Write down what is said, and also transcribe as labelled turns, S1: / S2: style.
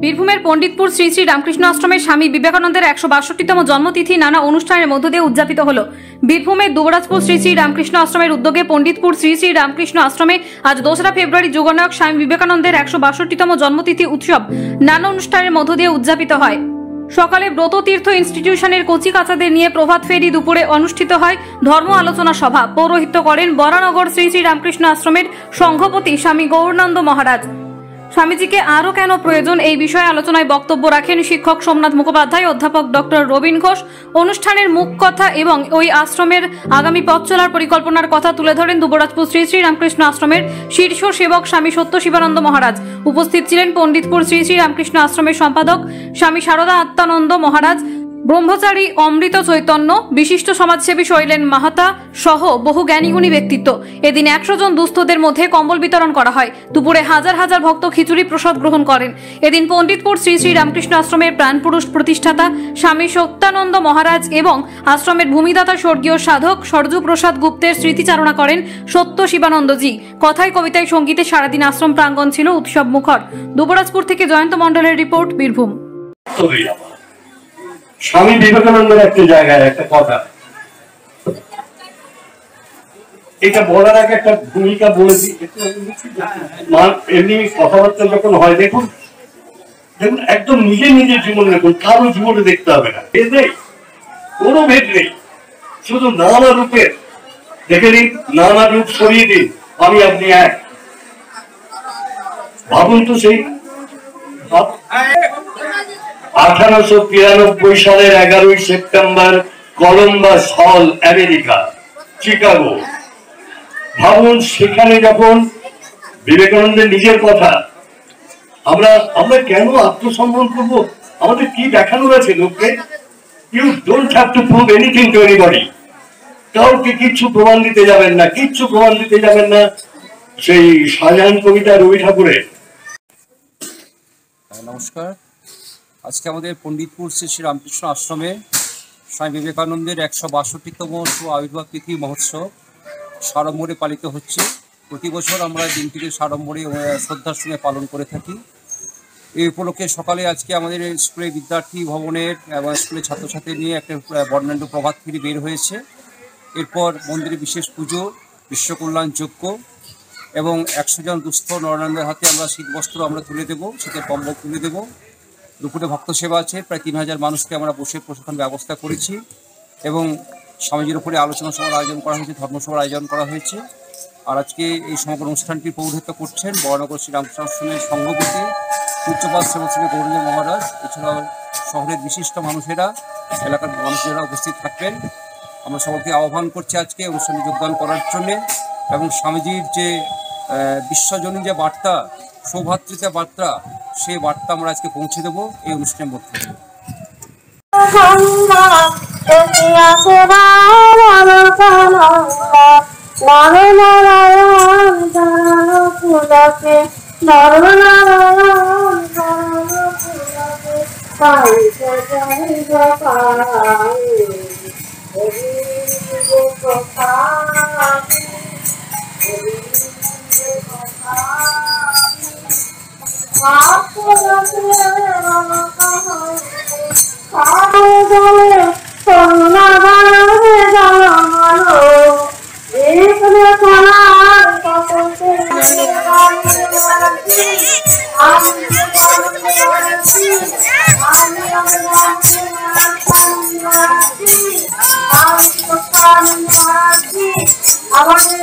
S1: বীরভূমের পণ্ডিতপুর শ্রী শ্রী রামকৃষ্ণ আশ্রমের স্বামী বিবেকানন্দের ১৬২তম জন্মতিথি নানা অনুষ্ঠানের মধ্য দিয়ে উদযাপিত হল। বীরভূমের দুবরাজপুর শ্রী শ্রী রামকৃষ্ণ আশ্রমের উদ্যোগে পণ্ডিতপুর শ্রী শ্রী রামকৃষ্ণ আশ্রমে আজ ২রা ফেব্রুয়ারি যুগনায়ক স্বামী বিবেকানন্দের ১৬২তম জন্মতিথি উৎসব নানা অনুষ্ঠানের মধ্য দিয়ে উদযাপিত হয়। সকালে ব্রত তীর্থ ইনস্টিটিউশনের কচি কাচাদের নিয়ে প্রভাত ফেরি, দুপুরে অনুষ্ঠিত হয় ধর্ম আলোচনা সভা। পৌরোহিত্য করেন বরানগর শ্রী শ্রী রামকৃষ্ণ আশ্রমের সংঘপতি স্বামী গৌরানন্দ মহারাজ। স্বামীজিকে আরও কেন প্রয়োজন এই বিষয়ে আলোচনায় বক্তব্য রাখেন শিক্ষক সোমনাথ মুখোপাধ্যায়, অধ্যাপক ডক্টর রবীন ঘোষ। অনুষ্ঠানের মুখ কথা এবং ওই আশ্রমের আগামী পথ চলার পরিকল্পনার কথা তুলে ধরেন দুবরাজপুর শ্রী শ্রী রামকৃষ্ণ আশ্রমের শীর্ষ সেবক স্বামী সত্য শিবানন্দ মহারাজ। উপস্থিত ছিলেন পণ্ডিতপুর শ্রী শ্রী রামকৃষ্ণ আশ্রমের সম্পাদক স্বামী শারদা আত্মানন্দ মহারাজ, ব্রহ্মচারী অমৃত চৈতন্য, বিশিষ্ট সমাজসেবী শৈলেন মাহাতা সহ বহু জ্ঞানীগুণী ব্যক্তিত্ব। এদিন ১০০ জন দুস্থদের মধ্যে কম্বল বিতরণ করা হয়। দুপুরে হাজার হাজার ভক্ত খিচুড়ি প্রসাদ গ্রহণ করেন। এদিন পণ্ডিতপুর শ্রী শ্রী রামকৃষ্ণ আশ্রমের প্রাণপুরুষ প্রতিষ্ঠাতা স্বামী সত্যানন্দ মহারাজ এবং আশ্রমের ভূমিদাতা স্বর্গীয় সাধক সরজু প্রসাদ গুপ্তের স্মৃতিচারণা করেন সত্য শিবানন্দজি। কথায় কবিতায় সঙ্গীতে সারাদিন আশ্রম প্রাঙ্গণ ছিল উৎসব মুখর। দুবরাজপুর থেকে জয়ন্ত মণ্ডলের রিপোর্ট, বীরভূম।
S2: স্বামী বিবেকানন্দের একটা জায়গায় একটা কথা, এটা বলার আগে একটা ভূমিকা বলেছি। এমনি কথাবার্তা যখন হয় দেখুন একদম নিজের জীবনে দেখুন, কারো জীবনে দেখতে হবে না, কোনো ভেদ নেই, শুধু নানা রূপের দেখে নিন, নানা রূপ সরিয়ে দিন, আমি আপনি এক। ভাবুন তো সেই 1893 সালের 11ই সেপ্টেম্বর কলম্বাস হল, আমেরিকা, চিকাগো। ভাবুন সেখানে যখন বিবেকানন্দের নিজের কথা, আমরা কেন আত্মসম্মান করবো? আমাদের কি দেখানোর আছে লোককে? You don't have to prove anything to anybody. কাউকে কিচ্ছু প্রমাণ দিতে যাবেন না, কিচ্ছু প্রমাণ দিতে যাবেন না। সেই শাহজাহান কবিতা রবি ঠাকুরের।
S3: নমস্কার। আজকে আমাদের পণ্ডিতপুর শ্রী শ্রী রামকৃষ্ণ আশ্রমে স্বামী বিবেকানন্দের ১৬২তম আবির্ভাব তিথি মহোৎসব সাড়ম্বরে পালিত হচ্ছে। প্রতি বছর আমরা দিনটিকে সাড়ম্বরে শ্রদ্ধার সঙ্গে পালন করে থাকি। এই উপলক্ষে সকালে আজকে আমাদের স্কুলের বিদ্যার্থী ভবনের এবং স্কুলের ছাত্রছাত্রী নিয়ে একটা বর্ণাঢ্য প্রভাত ফেরি বের হয়েছে। এরপর মন্দিরে বিশেষ পুজো, বিশ্বকল্যাণ যজ্ঞ এবং ১০০ জন দুস্থ নরায়ণের হাতে আমরা শীতবস্ত্র আমরা তুলে দেবো, শীতের কম্বল তুলে দেবো। দুপুরে ভক্ত সেবা আছে, প্রায় ৩০০০ মানুষকে আমরা বসে প্রশিক্ষণ ব্যবস্থা করেছি এবং স্বামীজির উপরে আলোচনা সভার আয়োজন করা হয়েছে, ধর্মসভার আয়োজন করা হয়েছে। আর আজকে এই সমগ্র অনুষ্ঠানটির পৌরোহিত্য করছেন বরানগর শ্রী রামকৃষ্ণ আশ্রমের সংঘপতি পূজ্যপাদ সেবক শ্রী গৌরানন্দ মহারাজ। এছাড়াও শহরের বিশিষ্ট মানুষেরা, এলাকার মানুষেরা উপস্থিত থাকবেন। আমরা সকলকে আহ্বান করছি আজকে অনুষ্ঠানে যোগদান করার জন্যে এবং স্বামীজির যে বিশ্বজনীন যে বার্তা, সৌভাতৃত্বের বার্তা, সেই বার্তা আমরা আজকে পৌঁছে দেবো এই অনুষ্ঠানের মধ্যে।
S4: আমাদের